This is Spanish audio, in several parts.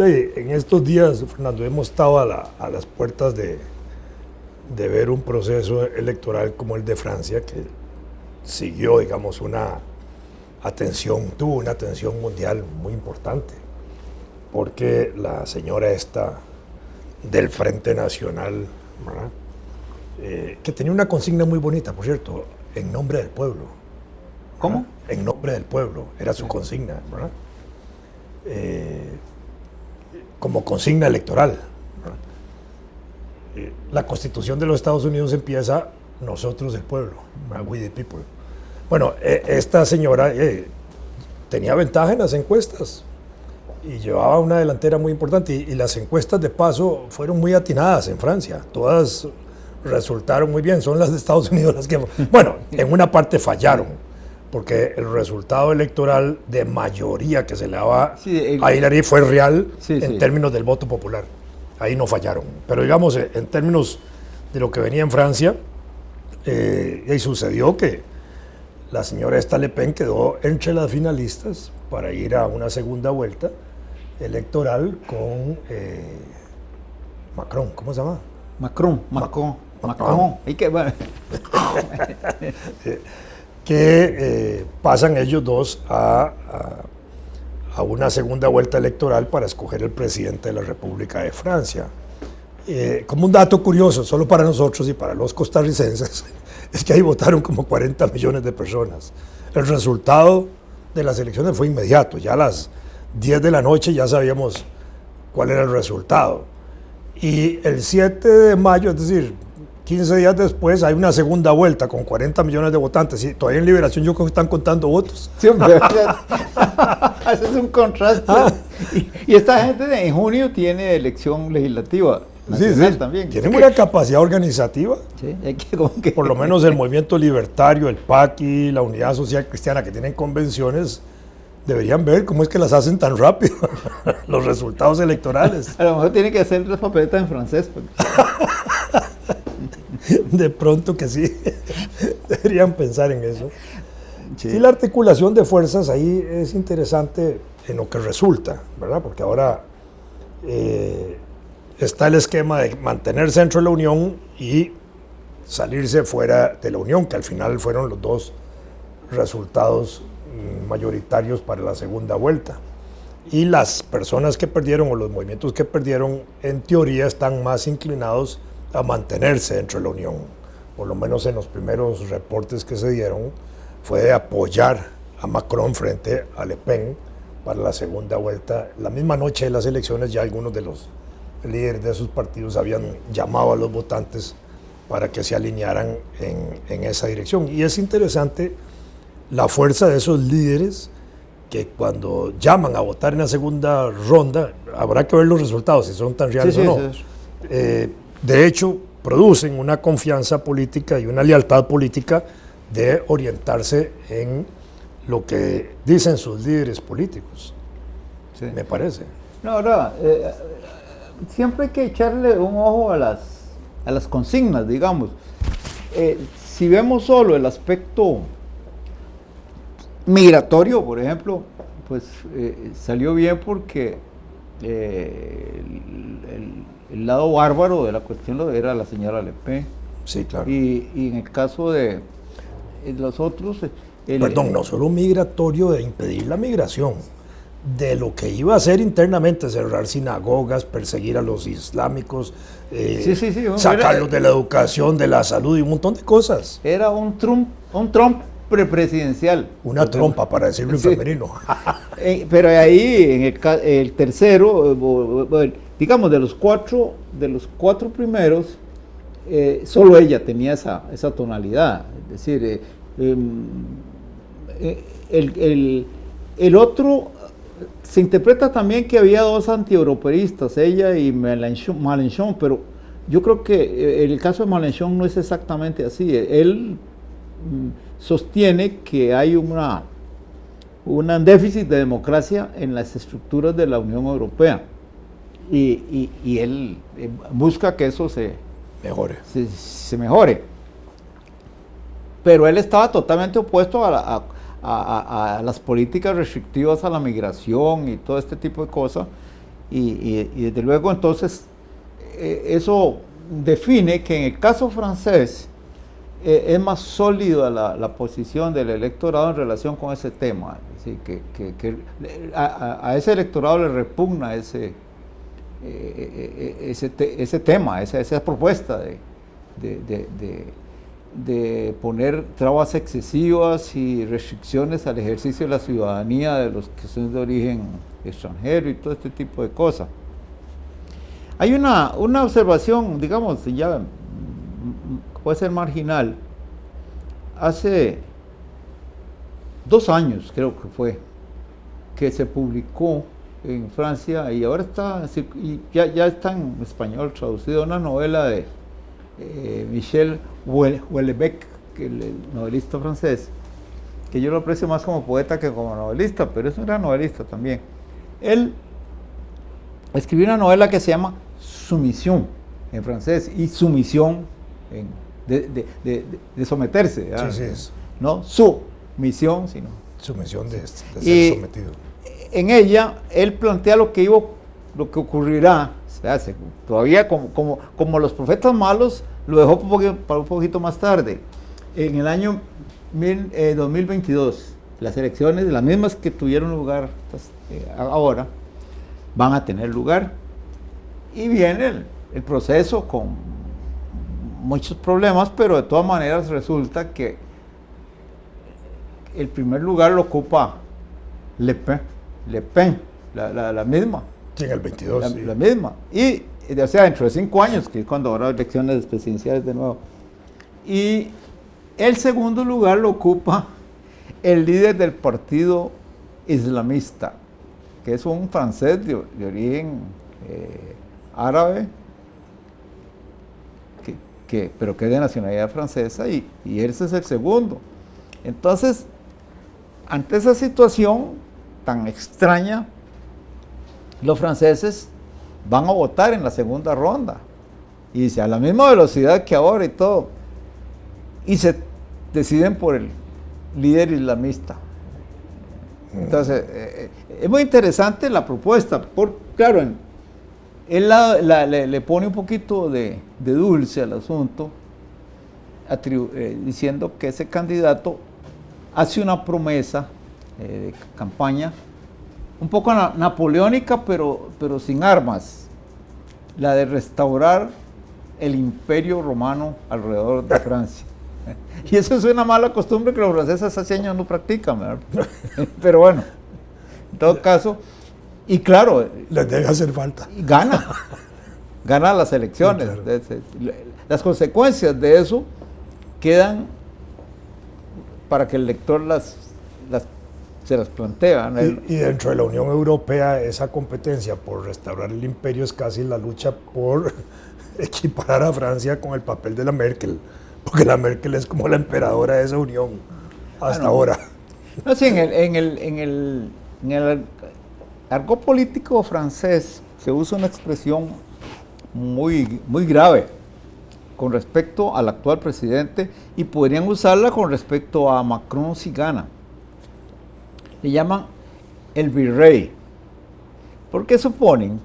En estos días, Fernando, hemos estado a las puertas de ver un proceso electoral como el de Francia, que siguió, digamos, tuvo una atención mundial muy importante, porque la señora esta del Frente Nacional, ¿verdad? Que tenía una consigna muy bonita, por cierto, en nombre del pueblo. ¿Cómo? ¿Verdad? En nombre del pueblo, era su consigna, ¿verdad? Como consigna electoral. La Constitución de los Estados Unidos empieza nosotros el pueblo, we the people. Bueno, esta señora tenía ventaja en las encuestas y llevaba una delantera muy importante, y las encuestas de paso fueron muy atinadas en Francia, todas resultaron muy bien, son las de Estados Unidos las que, bueno, en una parte fallaron, porque el resultado electoral de mayoría que se le daba a Hillary fue real en términos del voto popular. Ahí no fallaron. Pero digamos, en términos de lo que venía en Francia, y sucedió que la señora esta Le Pen quedó entre las finalistas para ir a una segunda vuelta electoral con Macron. ¿Cómo se llama? Macron. Y que, bueno. Que pasan ellos dos a una segunda vuelta electoral para escoger el presidente de la República de Francia. Como un dato curioso, solo para nosotros y para los costarricenses, es que ahí votaron como 40 millones de personas. El resultado de las elecciones fue inmediato, ya a las 10 de la noche ya sabíamos cuál era el resultado. Y el 7 de mayo, es decir, 15 días después, hay una segunda vuelta con 40 millones de votantes. Y todavía en Liberación yo creo que están contando votos. Sí, hombre, ese es un contraste. Y esta gente en junio tiene elección legislativa nacional también. Tienen una capacidad organizativa. Sí, hay que por lo menos el movimiento libertario, el PACI, la Unidad Social Cristiana, que tienen convenciones, deberían ver cómo es que las hacen tan rápido, los resultados electorales. A lo mejor tienen que hacer las papeletas en francés. Pues. De pronto que sí, deberían pensar en eso. Sí. Y la articulación de fuerzas ahí es interesante en lo que resulta, ¿verdad? Porque ahora está el esquema de mantenerse dentro de la Unión y salirse fuera de la Unión, que al final fueron los dos resultados mayoritarios para la segunda vuelta. Y las personas que perdieron, o los movimientos que perdieron, en teoría están más inclinados a mantenerse dentro de la Unión. Por lo menos en los primeros reportes que se dieron, fue de apoyar a Macron frente a Le Pen para la segunda vuelta. La misma noche de las elecciones ya algunos de los líderes de esos partidos habían llamado a los votantes para que se alinearan en esa dirección. Y es interesante la fuerza de esos líderes, que cuando llaman a votar en la segunda ronda, habrá que ver los resultados, si son tan reales o no. De hecho, producen una confianza política y una lealtad política de orientarse en lo que dicen sus líderes políticos, me parece. No, siempre hay que echarle un ojo a las consignas, digamos. Si vemos solo el aspecto migratorio, por ejemplo, pues salió bien porque el lado bárbaro de la cuestión era la señora Le Pen. Sí, claro. Y en el caso de los otros... Perdón, no solo migratorio de impedir la migración, de lo que iba a hacer internamente, cerrar sinagogas, perseguir a los islámicos, sacarlos de la educación, de la salud y un montón de cosas. Era un Trump prepresidencial. Una trompa, para decirlo en femenino. Pero ahí, en el tercero, digamos, de los cuatro primeros, solo ella tenía esa tonalidad. Es decir, el otro se interpreta también que había dos antieuropeístas, ella y Mélenchon, pero yo creo que el caso de Mélenchon no es exactamente así. Él sostiene que hay un déficit de democracia en las estructuras de la Unión Europea y él busca que eso se mejore. Pero él estaba totalmente opuesto a las políticas restrictivas a la migración y todo este tipo de cosas, y desde luego entonces eso define que en el caso francés es más sólida la posición del electorado en relación con ese tema. Es decir, que a ese electorado le repugna ese tema, esa propuesta de poner trabas excesivas y restricciones al ejercicio de la ciudadanía de los que son de origen extranjero y todo este tipo de cosas. Hay una observación, digamos, ya puede ser marginal. Hace 2 años, creo que fue, que se publicó en Francia, y ahora ya está en español traducida, una novela de Michel Houellebecq, que el novelista francés, que yo lo aprecio más como poeta que como novelista, pero es un gran novelista también. Él escribió una novela que se llama Sumisión en francés, y sumisión de someterse, sí, es. No sumisión, sino sumisión de ser sometido. En ella él plantea lo que ocurrirá, todavía como los profetas malos, lo dejó para un poquito más tarde. En el año 2022, las elecciones, las mismas que tuvieron lugar ahora, van a tener lugar. Y viene el proceso con muchos problemas, pero de todas maneras resulta que el primer lugar lo ocupa Le Pen, la misma. Sí, en el 22. La misma. Y, o sea, dentro de 5 años, que es cuando habrá elecciones presidenciales de nuevo. Y el segundo lugar lo ocupa el líder del partido islamista, que es un francés de origen árabe, pero que es de nacionalidad francesa, y ese es el segundo. Entonces, ante esa situación tan extraña, los franceses van a votar en la segunda ronda, y dice, a la misma velocidad que ahora y todo, y se deciden por el líder islamista. Entonces, es muy interesante la propuesta, claro, él le pone un poquito de dulce al asunto, diciendo que ese candidato hace una promesa de campaña un poco napoleónica, pero sin armas, la de restaurar el imperio romano alrededor de Francia. Y eso es una mala costumbre que los franceses hace años no practican, ¿verdad? Pero bueno, en todo caso, y claro, les deja hacer falta. Gana las elecciones. Sí, claro. Las consecuencias de eso quedan para que el lector se las plantea, ¿no? Y dentro de la Unión Europea, esa competencia por restaurar el imperio es casi la lucha por equiparar a Francia con el papel de la Merkel, porque la Merkel es como la emperadora de esa unión hasta ahora. No, sí, en el argot político francés se usa una expresión muy, muy grave con respecto al actual presidente, y podrían usarla con respecto a Macron si gana. Le llaman el virrey, porque suponen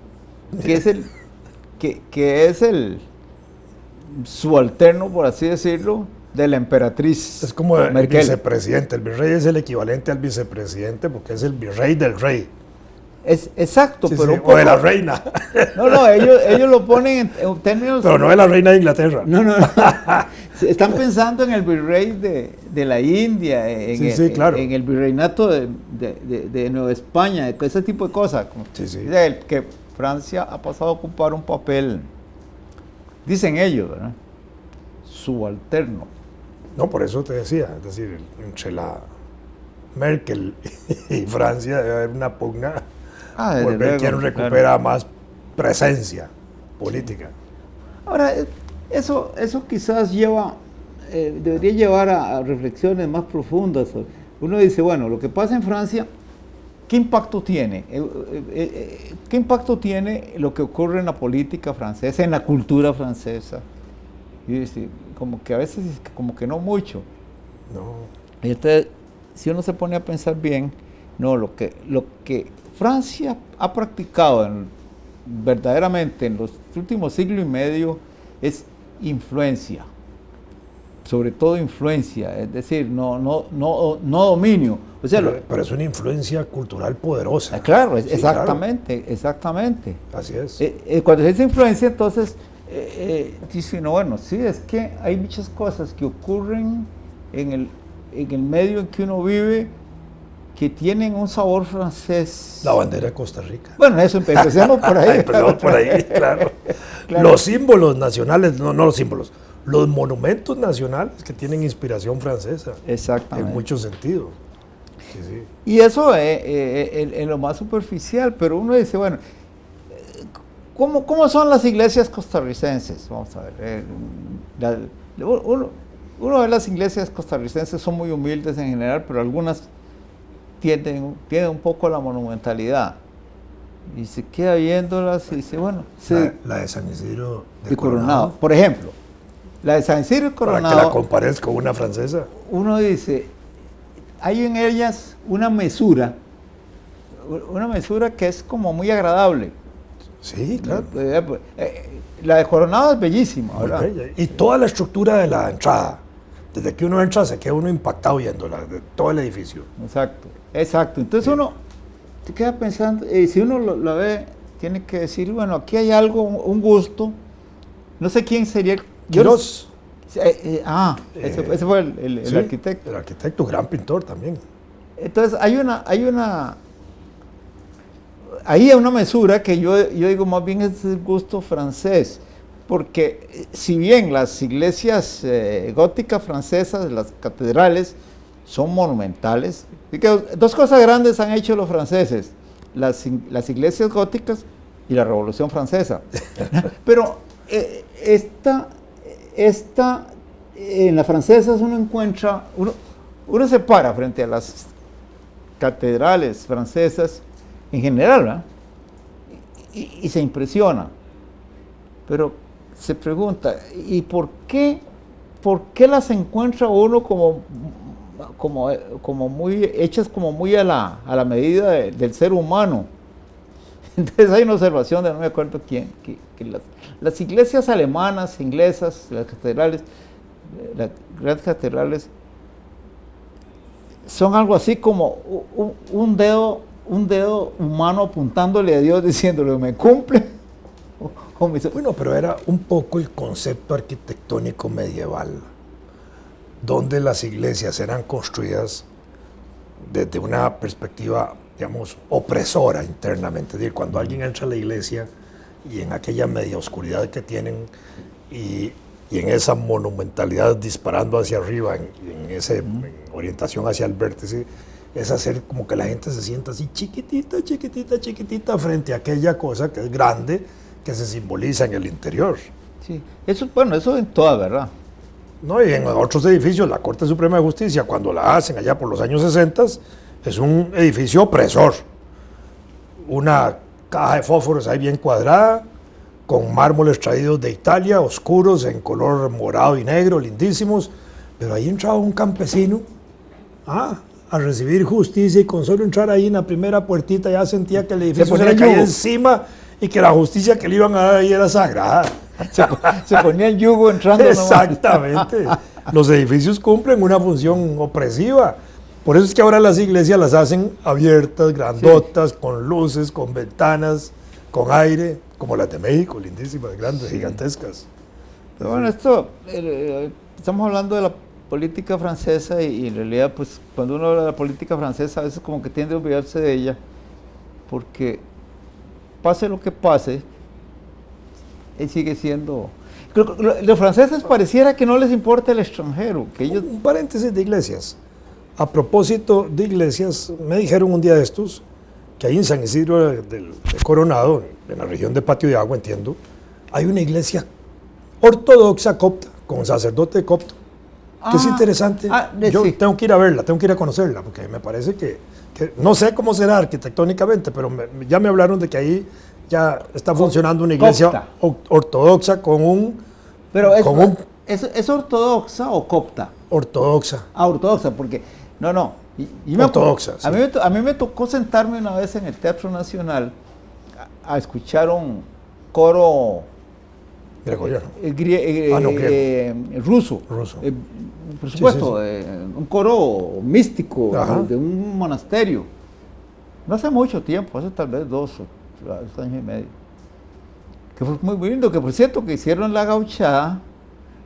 que es el subalterno, por así decirlo, de la emperatriz. Es como el Merkel. Vicepresidente. El virrey es el equivalente al vicepresidente porque es el virrey del rey. Es exacto, Sí, pero sí, o de la reina. No, ellos lo ponen en términos... Pero no de la reina de Inglaterra. No. Están pensando en el virrey de la India, claro. en el virreinato de Nueva España, ese tipo de cosas. Sí. Que Francia ha pasado a ocupar un papel, dicen ellos, ¿verdad?, subalterno. No, por eso te decía, es decir, entre la Merkel y Francia debe haber una pugna por ver quién recupera más presencia política. Ahora, eso quizás debería llevar a reflexiones más profundas. Uno dice, bueno, lo que pasa en Francia, ¿qué impacto tiene? ¿Qué impacto tiene lo que ocurre en la política francesa, en la cultura francesa? Y dice, como que a veces como que no mucho. No. Y entonces, si uno se pone a pensar bien, no, lo que Francia ha practicado verdaderamente en los últimos siglo y medio es influencia, sobre todo influencia, es decir, no dominio. O sea, pero es una influencia cultural poderosa. Claro, Sí, exactamente, claro. exactamente. Así es. Cuando se dice influencia, entonces dice uno, bueno, sí, es que hay muchas cosas que ocurren en el medio en que uno vive que tienen un sabor francés. La bandera de Costa Rica. Bueno, eso empecemos por ahí. Empezamos por ahí, claro. Claro. Los símbolos nacionales, no los símbolos, los monumentos nacionales que tienen inspiración francesa. Exactamente. En muchos sentidos. Sí, sí. Y eso es en lo más superficial, pero uno dice, bueno, ¿cómo son las iglesias costarricenses? Vamos a ver. Uno ve las iglesias costarricenses, son muy humildes en general, pero algunas tienen un poco la monumentalidad. Y se queda viéndolas y dice, bueno... La de San Isidro de Coronado. Por ejemplo, la de San Isidro de Coronado... Para que la compares con una francesa. Uno dice, hay en ellas una mesura que es como muy agradable. Sí, claro. La de Coronado es bellísima, Muy ¿verdad? bella. Y toda la estructura de la entrada, desde que uno entra se queda uno impactado viéndola, de todo el edificio. Exacto. Entonces uno se queda pensando, si uno lo ve, tiene que decir, bueno, aquí hay algo, un gusto. No sé quién sería el... Quirós. Ese fue el Sí, arquitecto. El arquitecto, gran pintor también. Entonces hay una mesura que yo digo más bien es el gusto francés, porque si bien las iglesias góticas francesas, las catedrales, son monumentales, dos cosas grandes han hecho los franceses, las iglesias góticas y la Revolución Francesa. Pero en las francesas uno encuentra, uno se para frente a las catedrales francesas en general, ¿verdad? Y se impresiona. Pero se pregunta, ¿y por qué las encuentra uno como muy hechas como muy a la medida del ser humano? Entonces hay una observación de no me acuerdo quién, que las iglesias alemanas, inglesas, las grandes catedrales, son algo así como un dedo humano apuntándole a Dios diciéndole, ¿me cumple? Bueno, pero era un poco el concepto arquitectónico medieval, donde las iglesias eran construidas desde una perspectiva, digamos, opresora internamente. Es decir, cuando alguien entra a la iglesia y en aquella media oscuridad que tienen y en esa monumentalidad disparando hacia arriba, en esa orientación hacia el vértice, es hacer como que la gente se sienta así chiquitita frente a aquella cosa que es grande, que se simboliza en el interior. Sí, eso en toda, ¿verdad? No, y en otros edificios, la Corte Suprema de Justicia, cuando la hacen allá por los años 60, es un edificio opresor. Una caja de fósforos ahí bien cuadrada, con mármoles traídos de Italia, oscuros, en color morado y negro, lindísimos, pero ahí entraba un campesino a recibir justicia y con solo entrar ahí en la primera puertita ya sentía que el edificio se le caía encima y que la justicia que le iban a dar ahí era sagrada. Se ponía el yugo entrando. Exactamente. Los edificios cumplen una función opresiva. Por eso es que ahora las iglesias las hacen abiertas, grandotas, sí, con luces, con ventanas, con aire, como las de México, lindísimas, grandes, sí, gigantescas. Pero bueno, estamos hablando de la política francesa y en realidad, pues, cuando uno habla de la política francesa, a veces como que tiende a olvidarse de ella, porque pase lo que pase, él sigue siendo... Los franceses pareciera que no les importa el extranjero, que ellos... Un paréntesis de iglesias. A propósito de iglesias, me dijeron un día de estos que ahí en San Isidro de Coronado, en la región de Patio de Agua, entiendo, hay una iglesia ortodoxa copta, con sacerdote copto, que es interesante. Yo sí, tengo que ir a verla, tengo que ir a conocerla, porque me parece que no sé cómo será arquitectónicamente, pero ya me hablaron de que ahí ya está funcionando una iglesia ortodoxa con un... Pero ¿es ortodoxa o copta? Ortodoxa. Ortodoxa, porque... No. Ortodoxa. A mí me tocó sentarme una vez en el Teatro Nacional a escuchar un coro Gregoriano. Ruso. Ruso. Por supuesto, Sí. un coro místico Ajá. de un monasterio. No hace mucho tiempo, hace tal vez 2 años y medio. Que fue muy lindo, que por cierto que hicieron la gauchada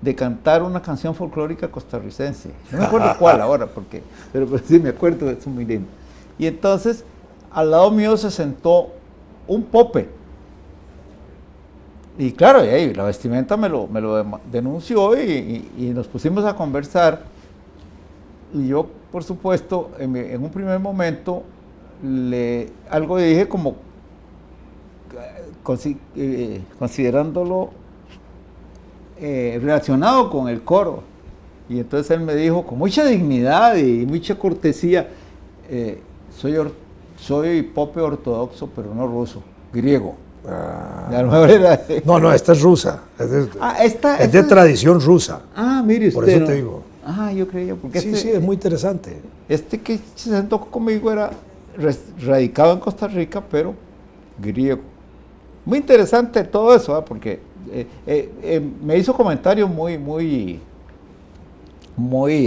de cantar una canción folclórica costarricense. No me acuerdo cuál ahora, pero sí me acuerdo, es muy lindo. Y entonces, al lado mío se sentó un pope. Y claro, la vestimenta me lo denunció y nos pusimos a conversar. Y yo, por supuesto, en un primer momento, algo dije como considerándolo relacionado con el coro. Y entonces él me dijo con mucha dignidad y mucha cortesía, soy pope ortodoxo, pero no ruso, griego. A lo mejor era No, esta es rusa. Es de tradición rusa. Mire usted. Por eso te digo. Yo creía, porque Sí, es muy interesante. Este que se sentó conmigo era radicado en Costa Rica, pero griego. Muy interesante todo eso, porque me hizo comentarios muy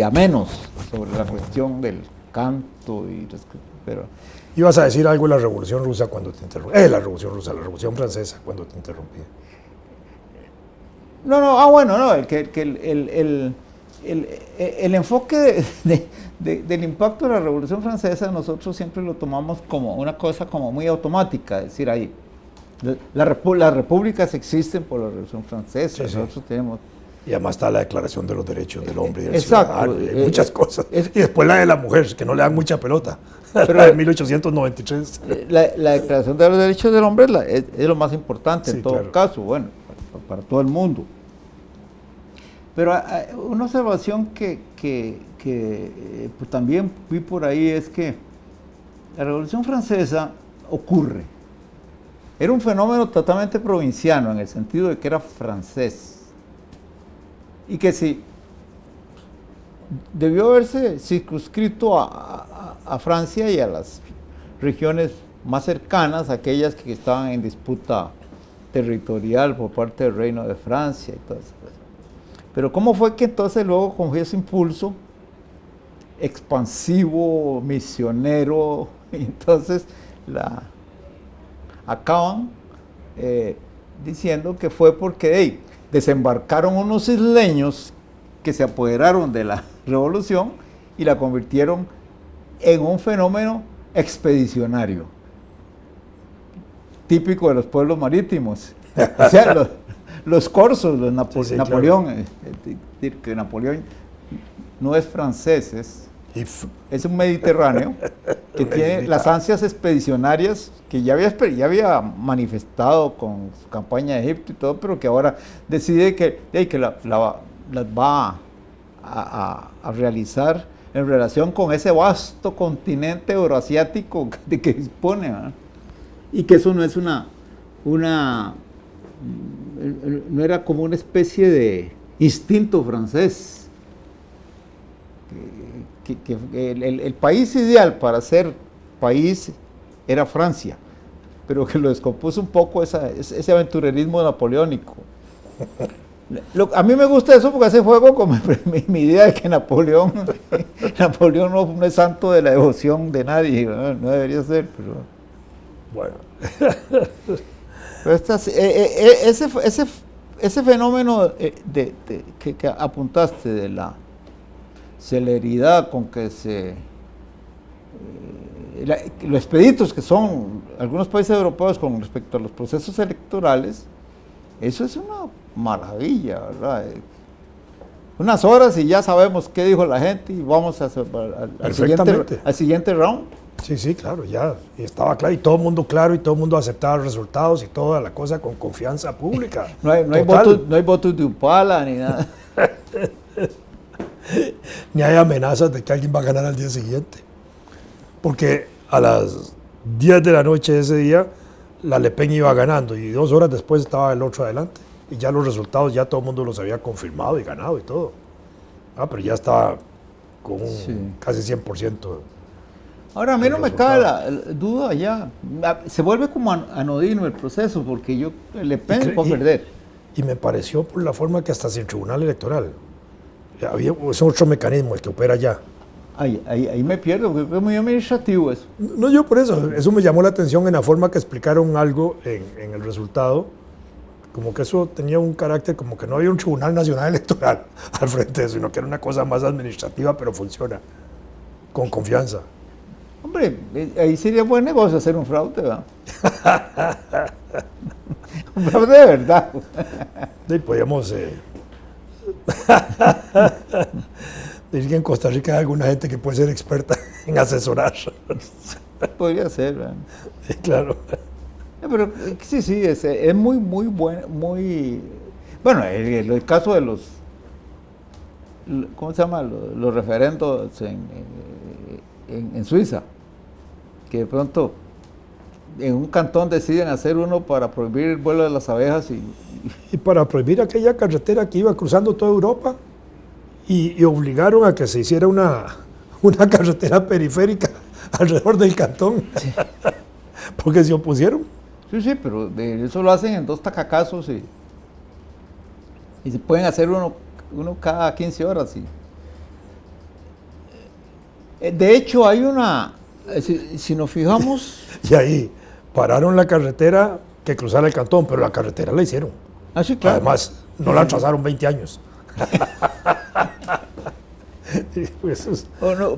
amenos sobre la cuestión del canto, pero Ibas a decir algo de la Revolución Rusa cuando te interrumpí. La Revolución Rusa, la Revolución Francesa cuando te interrumpí. El enfoque del impacto de la Revolución Francesa nosotros siempre lo tomamos como una cosa como muy automática, es decir, ahí las repúblicas existen por la Revolución Francesa, Sí. nosotros tenemos... Y además está la Declaración de los Derechos del Hombre y del Exacto, Ciudadano, y muchas cosas. Y después la de la mujer, que no le dan mucha pelota, pero la de 1893. La Declaración de los Derechos del Hombre es lo más importante Sí, en todo claro. caso, bueno, para todo el mundo. Pero una observación que pues también vi por ahí es que la Revolución Francesa ocurre. Era un fenómeno totalmente provinciano en el sentido de que era francés. Y que sí, debió haberse circunscrito a Francia y a las regiones más cercanas, aquellas que estaban en disputa territorial por parte del Reino de Francia y todo eso. Pero ¿cómo fue que entonces luego con ese impulso expansivo, misionero, y entonces acaban diciendo que fue porque desembarcaron unos isleños que se apoderaron de la revolución y la convirtieron en un fenómeno expedicionario, típico de los pueblos marítimos. O sea, los corsos, Sí, Napoleón, claro. que Napoleón no es francés, es un mediterráneo que tiene las ansias expedicionarias que ya había manifestado con su campaña de Egipto y todo, pero que ahora decide que las va a realizar en relación con ese vasto continente euroasiático de que dispone, ¿verdad? Y que eso no es no era como una especie de instinto francés. Que el país ideal para ser país era Francia, pero que lo descompuso un poco ese aventurerismo napoleónico. A mí me gusta eso porque hace juego con mi idea de que Napoleón no es santo de la devoción de nadie, no debería ser, pero... Bueno. Pero ese fenómeno que apuntaste de la celeridad con que los expeditos que son algunos países europeos con respecto a los procesos electorales, eso es una maravilla, ¿verdad? Unas horas y ya sabemos qué dijo la gente y vamos al siguiente round. Sí, claro, ya y estaba claro y todo el mundo claro y todo el mundo aceptaba los resultados y toda la cosa con confianza pública. No hay votos de Upala ni nada. Ni hay amenazas de que alguien va a ganar al día siguiente. Porque a las 10 de la noche de ese día, la Le Pen iba ganando y 2 horas después estaba el otro adelante. Y ya los resultados, ya todo el mundo los había confirmado y ganado y todo. Pero ya estaba con casi 100% Ahora, a mí el no me cabe resultado. la duda ya. Se vuelve como anodino el proceso, porque yo Le Pen va a perder. Y me pareció por la forma que hasta sin tribunal electoral. Es otro mecanismo el que opera ya. Ahí me pierdo, porque es muy administrativo eso. No, yo por eso me llamó la atención en la forma que explicaron algo en el resultado, como que eso tenía un carácter como que no había un Tribunal Nacional Electoral al frente de eso, sino que era una cosa más administrativa, pero funciona, con confianza. Hombre, ahí sería buen negocio hacer un fraude, ¿verdad? Un fraude de verdad. Y podíamos decir que en Costa Rica hay alguna gente que puede ser experta en asesorar. Podría ser, ¿verdad? Claro. Pero sí, es muy bueno, muy... Bueno, el caso de los... ¿Cómo se llama? Los referendos en Suiza, que de pronto en un cantón deciden hacer uno para prohibir el vuelo de las abejas Y para prohibir aquella carretera que iba cruzando toda Europa y obligaron a que se hiciera una carretera periférica alrededor del cantón, sí. Porque se opusieron. Sí, pero eso lo hacen en 2 tacacazos y se pueden hacer uno cada 15 horas. De hecho, hay una, si nos fijamos... Y ahí pararon la carretera que cruzara el cantón, pero la carretera la hicieron. Ah, sí, claro. Además, no la atrasaron 20 años. Pues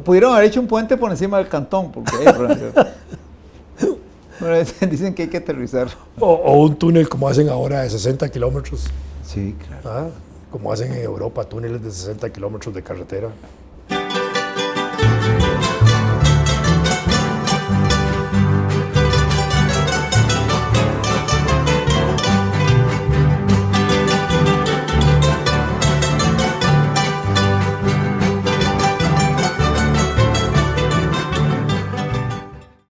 pudieron haber hecho un puente por encima del cantón, porque dicen que hay que aterrizar. O un túnel como hacen ahora de 60 kilómetros. Sí, claro. Como hacen en Europa, túneles de 60 kilómetros de carretera.